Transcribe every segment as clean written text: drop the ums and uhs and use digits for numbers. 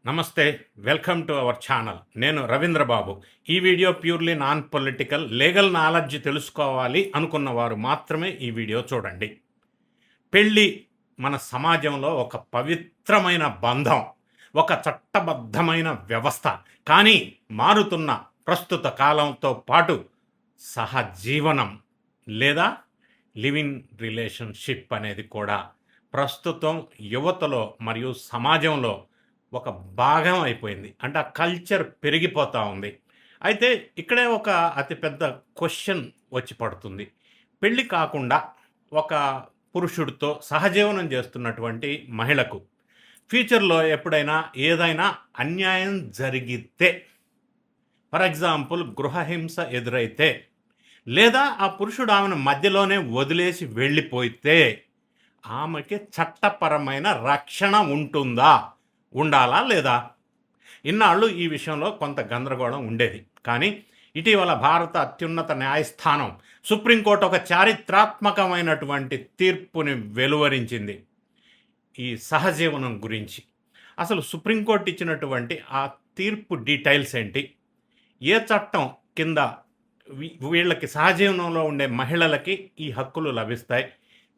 నమస్తే. Welcome to our channel. నేను రవీంద్ర బాబు. ఈ video purely non political, legal knowledge తెలుసుకోవాలి అనుకున్న వారు మాత్రమే ఈ వీడియో చూడండి. పెళ్ళి మన సమాజంలో ఒక పవిత్రమైన బంధం, ఒక చట్టబద్ధమైన వ్యవస్థ. కానీ మారుతున్న ప్రస్తుత కాలంతో పాటు సహజీవనం లేదా లివింగ్ రిలేషన్షిప్ అనేది కూడా ప్రస్తుతం యువతలో మరియు సమాజంలో ఒక భాగం అయిపోయింది. అంటే ఆ కల్చర్ పెరిగిపోతూ ఉంది. అయితే ఇక్కడే ఒక అతిపెద్ద క్వశ్చన్ వచ్చి పడుతుంది. పెళ్ళి కాకుండా ఒక పురుషుడితో సహజీవనం చేస్తున్నటువంటి మహిళకు ఫ్యూచర్లో ఎప్పుడైనా ఏదైనా అన్యాయం జరిగితే, ఫర్ ఎగ్జాంపుల్ గృహహింస ఎదురైతే, లేదా ఆ పురుషుడు ఆమెను మధ్యలోనే వదిలేసి వెళ్ళిపోతే ఆమెకి చట్టపరమైన రక్షణ ఉంటుందా, ఉండాలా లేదా? ఇన్నాళ్ళు ఈ విషయంలో కొంత గందరగోళం ఉండేది. కానీ ఇటీవల భారత అత్యున్నత న్యాయస్థానం సుప్రీంకోర్టు ఒక చారిత్రాత్మకమైనటువంటి తీర్పుని వెలువరించింది ఈ సహజీవనం గురించి. అసలు సుప్రీంకోర్టు ఇచ్చినటువంటి ఆ తీర్పు డీటెయిల్స్ ఏంటి, ఏ చట్టం కింద వీళ్ళకి సహజీవనంలో ఉండే మహిళలకి ఈ హక్కులు లభిస్తాయి,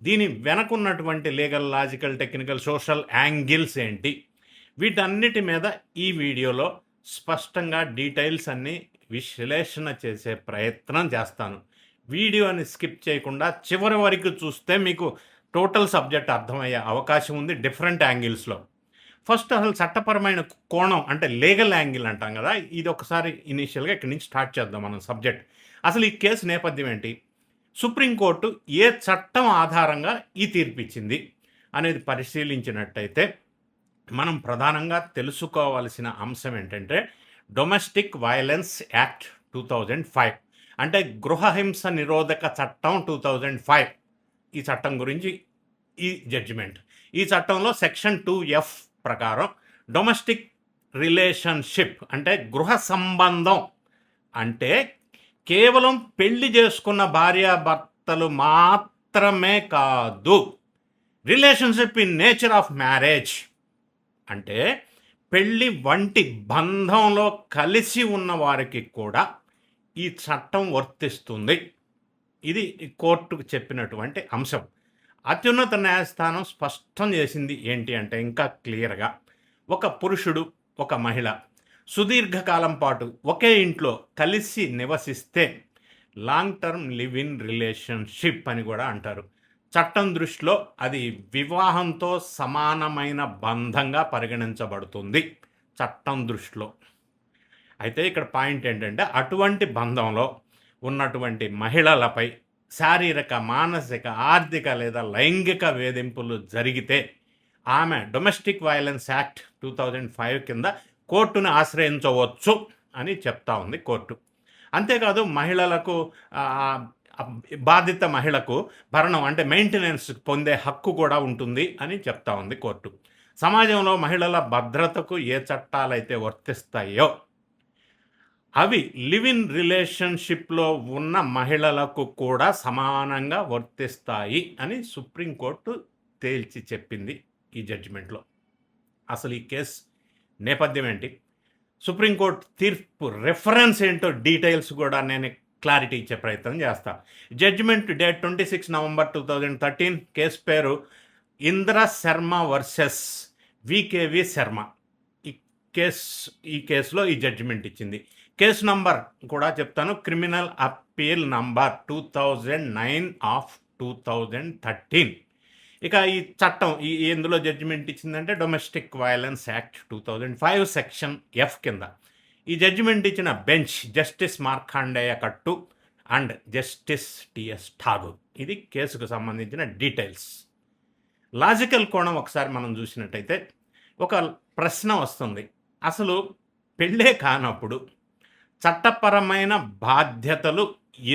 దీని వెనకున్నటువంటి legal, logical, technical, social angles ఏంటి, వీటన్నిటి మీద ఈ వీడియోలో స్పష్టంగా డీటెయిల్స్ అన్నీ విశ్లేషణ చేసే ప్రయత్నం చేస్తాను. వీడియోని స్కిప్ చేయకుండా చివరి వరకు చూస్తే మీకు టోటల్ సబ్జెక్ట్ అర్థమయ్యే అవకాశం ఉంది డిఫరెంట్ యాంగిల్స్లో. ఫస్ట్ అసలు చట్టపరమైన కోణం అంటే లీగల్ యాంగిల్ అంటాం కదా, ఇది ఒకసారి ఇనీషియల్గా ఇక్కడి నుంచి స్టార్ట్ చేద్దాం మనం సబ్జెక్ట్. అసలు ఈ కేసు నేపథ్యం ఏంటి, సుప్రీంకోర్టు ఏ చట్టం ఆధారంగా ఈ తీర్పు ఇచ్చింది అనేది పరిశీలించినట్టయితే మనం ప్రధానంగా తెలుసుకోవాల్సిన అంశం ఏంటంటే డొమెస్టిక్ వైలెన్స్ యాక్ట్ 2005, అంటే గృహహింస నిరోధక చట్టం 2005. ఈ చట్టం గురించి ఈ జడ్జిమెంట్. ఈ చట్టంలో సెక్షన్ 2F ప్రకారం డొమెస్టిక్ రిలేషన్షిప్ అంటే గృహ సంబంధం అంటే కేవలం పెళ్లి చేసుకున్న భార్యాభర్తలు మాత్రమే కాదు, relationship in nature of marriage అంటే పెళ్ళి వంటి బంధంలో కలిసి ఉన్న వారికి కూడా ఈ చట్టం వర్తిస్తుంది. ఇది కోర్టుకు చెప్పినటువంటి అంశం. అత్యున్నత న్యాయస్థానం స్పష్టం చేసింది ఏంటి అంటే ఇంకా క్లియర్గా, ఒక పురుషుడు ఒక మహిళ సుదీర్ఘకాలం పాటు ఒకే ఇంట్లో కలిసి నివసిస్తే long term live in relationship అని కూడా అంటారు. చట్టం దృష్టిలో అది వివాహంతో సమానమైన బంధంగా పరిగణించబడుతుంది చట్టం దృష్టిలో. అయితే ఇక్కడ పాయింట్ ఏంటంటే అటువంటి బంధంలో ఉన్నటువంటి మహిళలపై శారీరక, మానసిక, ఆర్థిక లేదా లైంగిక వేధింపులు జరిగితే ఆమె డొమెస్టిక్ వైలెన్స్ యాక్ట్ 2005 కింద కోర్టును ఆశ్రయించవచ్చు అని చెప్తా ఉంది కోర్టు. అంతేకాదు మహిళలకు బాధిత మహిళకు భరణం అంటే మెయింటెనెన్స్ పొందే హక్కు కూడా ఉంటుంది అని చెప్తా ఉంది కోర్టు. సమాజంలో మహిళల భద్రతకు ఏ చట్టాలైతే వర్తిస్తాయో అవి లివ్ ఇన్ రిలేషన్షిప్లో ఉన్న మహిళలకు కూడా సమానంగా వర్తిస్తాయి అని సుప్రీంకోర్టు తేల్చి చెప్పింది ఈ జడ్జిమెంట్లో. అసలు ఈ కేసు నేపథ్యం ఏంటి, సుప్రీంకోర్టు తీర్పు రెఫరెన్స్ ఏంటో డీటెయిల్స్ కూడా నేను క్లారిటీ ఇచ్చే ప్రయత్నం చేస్తా. Judgement date 26 November 2013. కేసు పేరు ఇంద్ర శర్మ వర్సెస్ వికేవి శర్మ. ఈ కేసులో ఈ జడ్జిమెంట్ ఇచ్చింది. కేసు నంబర్ కూడా చెప్తాను, క్రిమినల్ అప్పీల్ నంబర్ 2009/2013. ఇక ఈ చట్టం ఎందులో జడ్జిమెంట్ ఇచ్చిందంటే domestic violence act 2005 section F కింద. ఈ జడ్జిమెంట్ ఇచ్చిన బెంచ్ జస్టిస్ మార్కాండేయ కట్టు అండ్ జస్టిస్ టిఎస్ ఠాగూర్. ఇది కేసుకు సంబంధించిన డీటెయిల్స్. లాజికల్ కోణం ఒకసారి మనం చూసినట్టయితే ఒక ప్రశ్న వస్తుంది, అసలు పెళ్ళే కానప్పుడు చట్టపరమైన బాధ్యతలు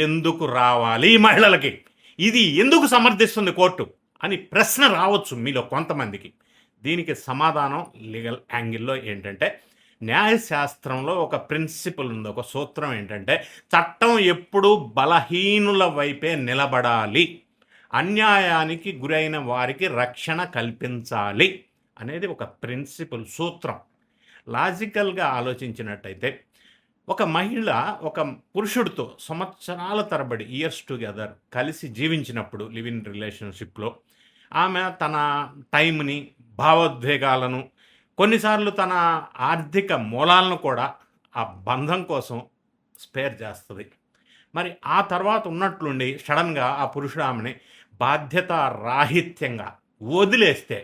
ఎందుకు రావాలి ఈ మహిళలకి, ఇది ఎందుకు సమర్థిస్తుంది కోర్టు అని ప్రశ్న రావచ్చు మీలో కొంతమందికి. దీనికి సమాధానం లీగల్ యాంగిల్లో ఏంటంటే, న్యాయశాస్త్రంలో ఒక ప్రిన్సిపల్ ఉంది, ఒక సూత్రం ఏంటంటే చట్టం ఎప్పుడూ బలహీనుల వైపే నిలబడాలి, అన్యాయానికి గురైన వారికి రక్షణ కల్పించాలి అనేది ఒక ప్రిన్సిపల్ సూత్రం. లాజికల్‌గా ఆలోచించినట్టయితే ఒక మహిళ ఒక పురుషుడితో సంవత్సరాల తరబడి ఇయర్స్ టుగెదర్ కలిసి జీవించినప్పుడు లివ్ ఇన్ రిలేషన్‌షిప్‌లో ఆమె తన టైంని, భావోద్వేగాలను, కొన్నిసార్లు తన ఆర్థిక మూలాలను కూడా ఆ బంధం కోసం స్పేర్ చేస్తది. మరి ఆ తర్వాత ఉన్నట్లుండి సడెన్‌గా ఆ పురుషుడు ఆమెని బాధ్యతారాహిత్యంగా వదిలేస్తే,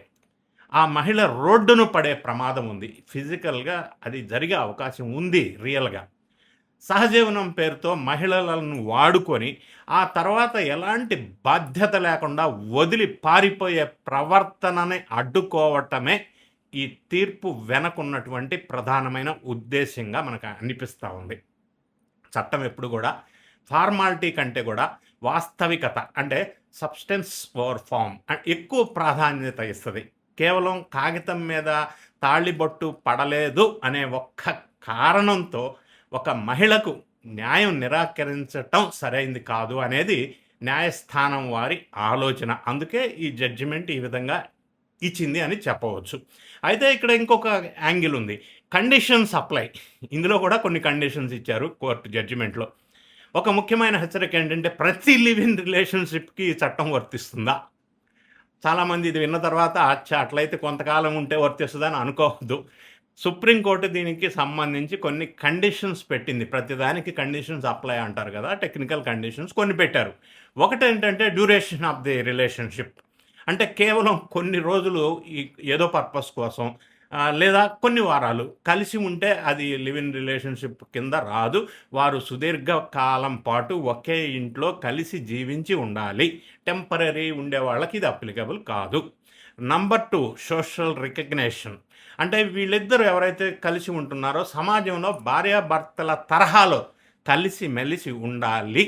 ఆ మహిళ రోడ్డున పడే ప్రమాదం ఉంది. ఫిజికల్‌గా అది జరిగే అవకాశం ఉంది రియల్‌గా. సహజీవనం పేరుతో మహిళలను వాడుకొని, ఆ తర్వాత ఎలాంటి బాధ్యత లేకుండా వదిలి పారిపోయే ప్రవర్తనని అడ్డుకోవటమే ఈ తీర్పు వెనకున్నటువంటి ప్రధానమైన ఉద్దేశ్యంగా మనకు అనిపిస్తా ఉంది. చట్టం ఎప్పుడు గూడా ఫార్మాలిటీ కంటే గూడా వాస్తవికత అంటే సబ్‌స్టెన్స్ ఓవర్ ఫార్మ్ ఎక్కువ ప్రాధాన్యత ఇస్తది. కేవలం కాగితం మీద తాళిబొట్టు పడలేదు అనే ఒక్క కారణంతో ఒక మహిళకు న్యాయం నిరాకరించటం సరైంది కాదు అనేది న్యాయస్థానం వారి ఆలోచన. అందుకే ఈ జడ్జిమెంట్ ఈ విధంగా ఇచ్చింది అని చెప్పవచ్చు. అయితే ఇక్కడ ఇంకొక యాంగిల్ ఉంది. Conditions apply. ఇందులో కూడా కొన్ని కండిషన్స్ ఇచ్చారు కోర్ట్ జడ్జిమెంట్‌లో. ఒక ముఖ్యమైన హెచ్చరిక ఏంటంటే ప్రతి లివ్ ఇన్ రిలేషన్‌షిప్‌కి ఈ చట్టం వర్తిస్తుందా? చాలామంది ఇది విన్న తర్వాత అచ్చా! అట్లయితే కొంతకాలం ఉంటే వర్తిస్తదని అనుకోవద్దు. సుప్రీంకోర్టు దీనికి సంబంధించి కొన్ని కండిషన్స్ పెట్టింది. ప్రతిదానికి కండిషన్స్ అప్లై అంటారు కదా! టెక్నికల్ కండిషన్స్ కొన్ని పెట్టారు. ఒకటేంటంటే డ్యూరేషన్ ఆఫ్ ది రిలేషన్‌షిప్. అంటే కేవలం కొన్ని రోజులు ఏదో పర్పస్ కోసం లేదా కొన్ని వారాలు కలిసి ఉంటే అది లివ్ ఇన్ రిలేషన్‌షిప్ కింద రాదు. వారు సుదీర్ఘ కాలం పాటు ఒకే ఇంట్లో కలిసి జీవించి ఉండాలి. టెంపరరీ ఉండే వాళ్ళకి ఇది అప్లికబుల్ కాదు. Number 2 social recognition. అంటే వీళ్ళిద్దరూ ఎవరైతే కలిసి ఉంటున్నారో సమాజంలో భార్యాభర్తల తరహాలో కలిసి మెలిసి ఉండాలి.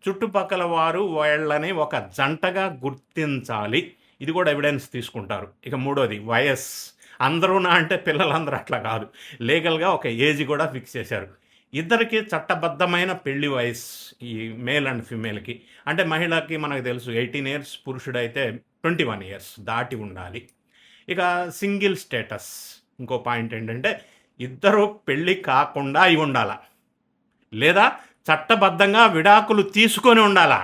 చుట్టుపక్కల వారు వీళ్ళని ఒక జంటగా గుర్తించాలి. ఇది కూడా ఎవిడెన్స్ తీసుకుంటారు. ఇక మూడోది వయస్సు. అందరూనా అంటే పిల్లలందరూ అట్లా కాదు. లీగల్‌గా ఒక ఏజ్ కూడా ఫిక్స్ చేశారు. ఇద్దరికీ చట్టబద్ధమైన పెళ్లి వయస్సు ఈ మేల్ అండ్ ఫీమేల్‌కి. అంటే మహిళకి మనకు తెలుసు 18 ఇయర్స్, పురుషుడైతే 21 ఇయర్స్ దాటి ఉండాలి. ఇక సింగిల్ స్టేటస్. ఇంకో పాయింట్ ఏంటంటే ఇద్దరు పెళ్లి కాకుండా అయి ఉండాలా. లేదా చట్టబద్ధంగా విడాకులు తీసుకొని ఉండాలా.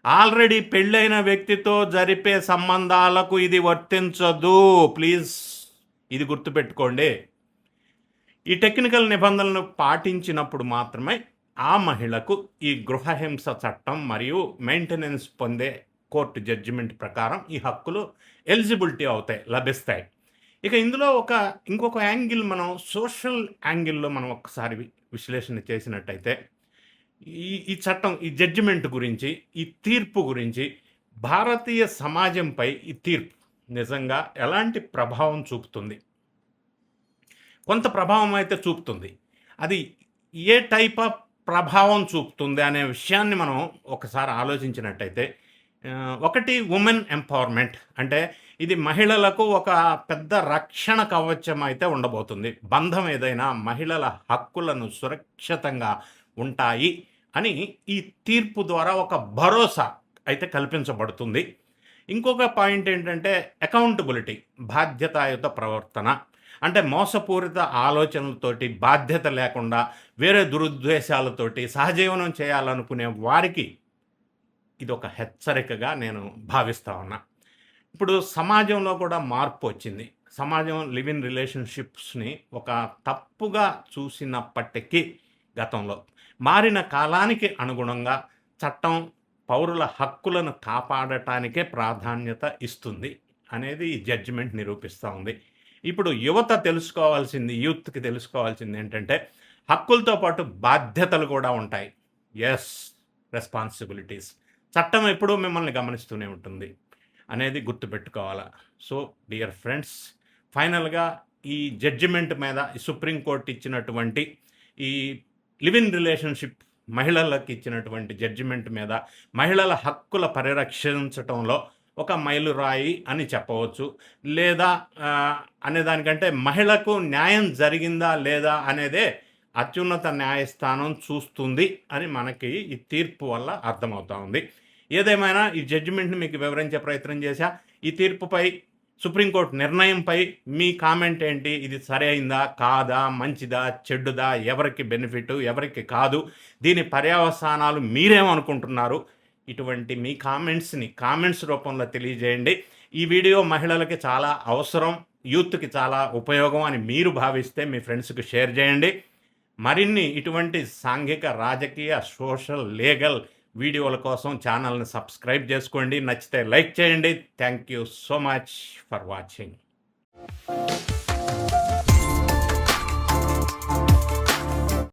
ఆల్రెడీ పెళ్ళైన వ్యక్తితో జరిపే సంబంధాలకు ఇది వర్తించదు. ప్లీజ్ ఇది గుర్తుపెట్టుకోండి. ఈ టెక్నికల్ నిబంధనలను పాటించినప్పుడు మాత్రమే ఆ మహిళకు ఈ గృహహింస చట్టం మరియు మెయింటెనెన్స్ పొందే కోర్టు జడ్జిమెంట్ ప్రకారం ఈ హక్కులు ఎలిజిబిలిటీ అవుతాయి, లభిస్తాయి. ఇక ఇందులో ఇంకొక యాంగిల్ మనం సోషల్ యాంగిల్‌లో మనం ఒక్కసారి విశ్లేషణ చేసినట్టయితే ఈ చట్టం, ఈ జడ్జిమెంట్ గురించి, ఈ తీర్పు గురించి భారతీయ సమాజంపై ఈ తీర్పు నిజంగా ఎలాంటి ప్రభావం చూపుతుంది? కొంత ప్రభావం అయితే చూపుతుంది. అది ఏ టైప్ ఆఫ్ ప్రభావం చూపుతుంది అనే విషయాన్ని మనం ఒకసారి ఆలోచించినట్టయితే ఒకటి వుమెన్ ఎంపవర్మెంట్. అంటే ఇది మహిళలకు ఒక పెద్ద రక్షణ కవచం అయితే ఉండబోతుంది. బంధం ఏదైనా మహిళల హక్కులను సురక్షితంగా ఉంటాయి అని ఈ తీర్పు ద్వారా ఒక భరోసా అయితే కల్పించబడుతుంది. ఇంకొక పాయింట్ ఏంటంటే అకౌంటబిలిటీ, బాధ్యతాయుత ప్రవర్తన. అంటే మోసపూరిత ఆలోచనలతోటి, బాధ్యత లేకుండా, వేరే దురుద్దేశాలతోటి సహజీవనం చేయాలనుకునే వారికి ఇదొక హెచ్చరికగా నేను భావిస్తా ఉన్నా. ఇప్పుడు సమాజంలో కూడా మార్పు వచ్చింది. సమాజం లివ్ ఇన్ రిలేషన్‌షిప్స్‌ని ఒక తప్పుగా చూసినప్పటికీ గతంలో మారిన కాలానికి అనుగుణంగా చట్టం పౌరుల హక్కులను కాపాడటానికే ప్రాధాన్యత ఇస్తుంది అనేది ఈ జడ్జిమెంట్ నిరూపిస్తూ ఉంది. ఇప్పుడు యూత్‌కి తెలుసుకోవాల్సింది ఏంటంటే హక్కులతో పాటు బాధ్యతలు కూడా ఉంటాయి. Yes, responsibilities. చట్టం ఎప్పుడూ మిమ్మల్ని గమనిస్తూనే ఉంటుంది అనేది గుర్తుపెట్టుకోవాలా. సో డియర్ ఫ్రెండ్స్, ఫైనల్‌గా ఈ జడ్జిమెంట్ మీద ఈ సుప్రీంకోర్టు ఇచ్చినటువంటి ఈ లివ్ ఇన్ రిలేషన్‌షిప్ మహిళలకు ఇచ్చినటువంటి జడ్జిమెంట్ మీద మహిళల హక్కుల పరిరక్షించటంలో ఒక మైలురాయి అని చెప్పవచ్చు. లేదా అనేదానికంటే మహిళకు న్యాయం జరిగిందా లేదా అనేదే అత్యున్నత న్యాయస్థానం చూస్తుంది అని మనకి ఈ తీర్పు వల్ల అర్థమవుతా ఉంది. ఏదేమైనా ఈ జడ్జిమెంట్‌ని మీకు వివరించే ప్రయత్నం చేశా. ఈ తీర్పుపై సుప్రీంకోర్టు నిర్ణయంపై మీ కామెంట్ ఏంటి? ఇది సరైందా? కాదా? మంచిదా? చెడ్డుదా? ఎవరికి బెనిఫిట్? ఎవరికి కాదు? దీని పర్యవసానాలు మీరేమనుకుంటున్నారు? ఇటువంటి మీ కామెంట్స్ రూపంలో తెలియజేయండి. ఈ వీడియో మహిళలకి చాలా అవసరం, యూత్‌కి చాలా ఉపయోగం అని మీరు భావిస్తే మీ ఫ్రెండ్స్‌కి షేర్ చేయండి. మరిన్ని ఇటువంటి సాంఘిక, రాజకీయ, సోషల్, లీగల్ వీడియోల కోసం ఛానల్ని సబ్స్క్రైబ్ చేసుకోండి. నచ్చితే లైక్ చేయండి. Thank you so much for watching.